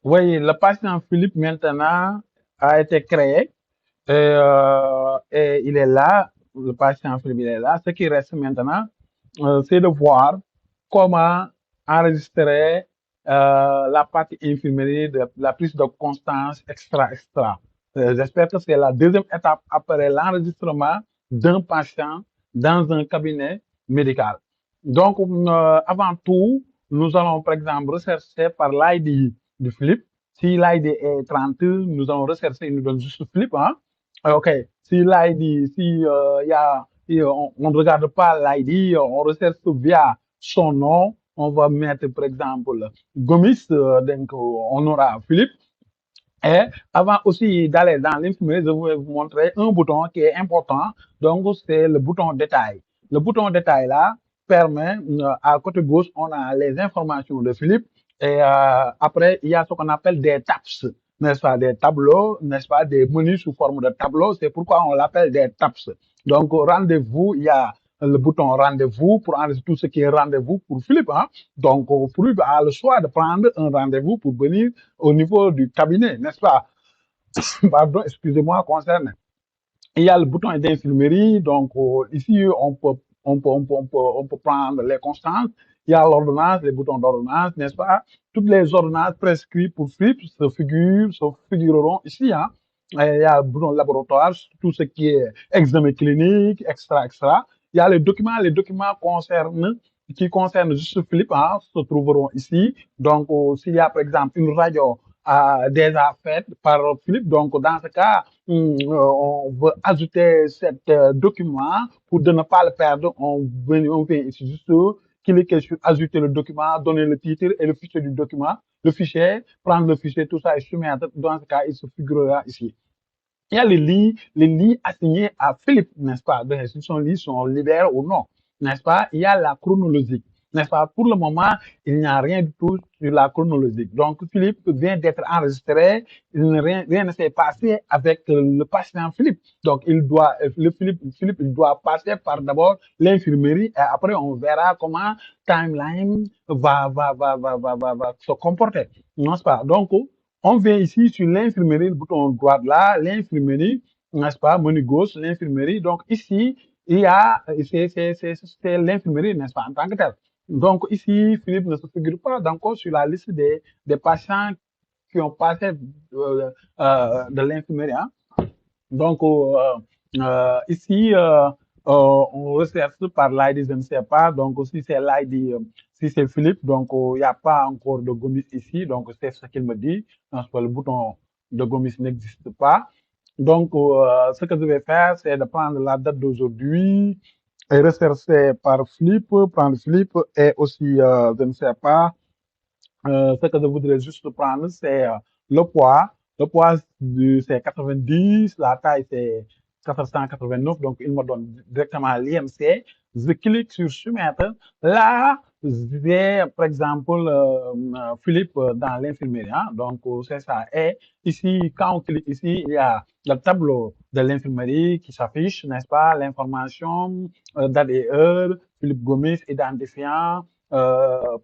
Oui, le patient Philippe maintenant a été créé et il est là. Le patient Philippe il est là. Ce qui reste maintenant, c'est de voir comment enregistrer la partie infirmerie de la prise de constance extra. J'espère que c'est la deuxième étape après l'enregistrement d'un patient dans un cabinet médical. Donc, avant tout, nous allons par exemple rechercher par l'ID du Philippe. Si l'ID est 30, nous allons rechercher, il nous donne juste Philippe, hein? OK. Si l'ID, si y a, on ne regarde pas l'ID, on recherche via son nom. On va mettre, par exemple, Gomis, donc on aura Philippe. Et avant aussi d'aller dans l'infirmerie, je vais vous montrer un bouton qui est important. Donc, c'est le bouton détail. Le bouton détail là permet, à côté gauche, on a les informations de Philippe. Et après, il y a ce qu'on appelle des tabs, n'est-ce pas, des tableaux, n'est-ce pas, des menus sous forme de tableaux. C'est pourquoi on l'appelle des tabs. Donc, rendez-vous, il y a le bouton rendez-vous pour enregistrer tout ce qui est rendez-vous pour Philippe, hein. Donc, Philippe a le choix de prendre un rendez-vous pour venir au niveau du cabinet, n'est-ce pas? Pardon, excusez-moi, concerne. Il y a le bouton d'infirmerie, donc ici on peut prendre les constantes. Il y a l'ordonnance, les boutons d'ordonnance, n'est-ce pas? Toutes les ordonnances prescrites pour FIP se figureront ici, hein. Et il y a le bouton laboratoire, tout ce qui est examen clinique, extra. Il y a les documents qui concernent juste Philippe, hein, se trouveront ici. Donc, s'il y a par exemple une radio déjà faite par Philippe, donc dans ce cas, on veut ajouter cet document pour de ne pas le perdre. On vient ici juste cliquer sur ajouter le document, donner le titre et le fichier du document, le fichier, prendre le fichier, tout ça et soumettre. Dans ce cas, il se figurera ici. Il y a les lits assignés à Philippe, n'est-ce pas? Donc, si son lit sont libérés ou non, n'est-ce pas? Il y a la chronologique, n'est-ce pas? Pour le moment, il n'y a rien du tout sur la chronologique. Donc, Philippe vient d'être enregistré, rien ne s'est passé avec le patient Philippe. Donc, Philippe, il doit passer par d'abord l'infirmerie et après, on verra comment timeline va se comporter, n'est-ce pas? Donc, on vient ici sur l'infirmerie, le bouton droit là, l'infirmerie, n'est-ce pas, menu gauche, l'infirmerie. Donc ici, il y a, c'est l'infirmerie, n'est-ce pas, en tant que tel. Donc ici, Philippe ne se figure pas encore sur la liste des patients qui ont passé de l'infirmerie, hein. Donc, ici, on recherche par l'ID, je ne sais pas. Donc, si c'est l'ID, si c'est Philippe, donc il n'y a pas encore de Gomis ici. Donc, c'est ce qu'il me dit. Donc, le bouton de Gomis n'existe pas. Donc, ce que je vais faire, c'est de prendre la date d'aujourd'hui et rechercher par Philippe, prendre Philippe et aussi, je ne sais pas, ce que je voudrais juste prendre, c'est le poids. Le poids, c'est 90, la taille, c'est 489. Donc, il me donne directement l'IMC. Je clique sur soumettre. Là, j'ai, par exemple, Philippe dans l'infirmerie, hein. Donc, c'est ça. Et ici, quand on clique ici, il y a le tableau de l'infirmerie qui s'affiche, n'est-ce pas? L'information, date et heure, Philippe Gomis, identifiant,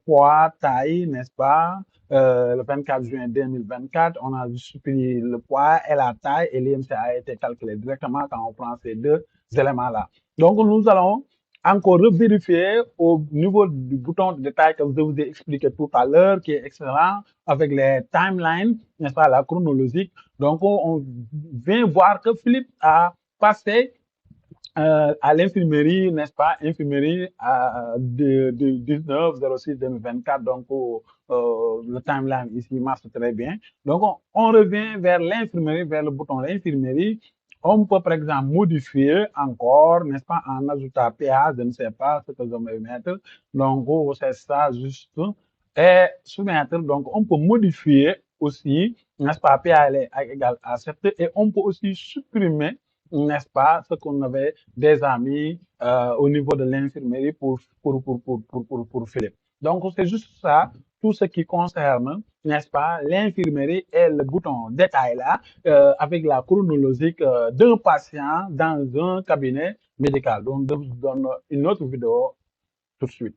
poids, taille, n'est-ce pas? Le 24 juin 2024, on a supprimé le poids et la taille et l'IMC a été calculé directement quand on prend ces deux éléments-là. Donc, nous allons encore vérifier au niveau du bouton de détail que je vous ai expliqué tout à l'heure, qui est excellent, avec les timelines, n'est-ce pas, la chronologique. Donc, on vient voir que Philippe a passé à l'infirmerie, n'est-ce pas, infirmerie de 19-06-2024, donc le timeline ici marche très bien. Donc on revient vers l'infirmerie, vers le bouton l'infirmerie. On peut par exemple modifier encore, n'est-ce pas, en ajoutant PA, je ne sais pas ce que je vais mettre. Donc c'est ça juste. Et soumettre, donc on peut modifier aussi, n'est-ce pas, PA est égal à 7 et on peut aussi supprimer, n'est-ce pas, ce qu'on avait déjà mis au niveau de l'infirmerie pour Philippe. Donc, c'est juste ça, tout ce qui concerne, n'est-ce pas, l'infirmerie et le bouton détail là, avec la chronologique d'un patient dans un cabinet médical. Donc, je vous donne une autre vidéo tout de suite.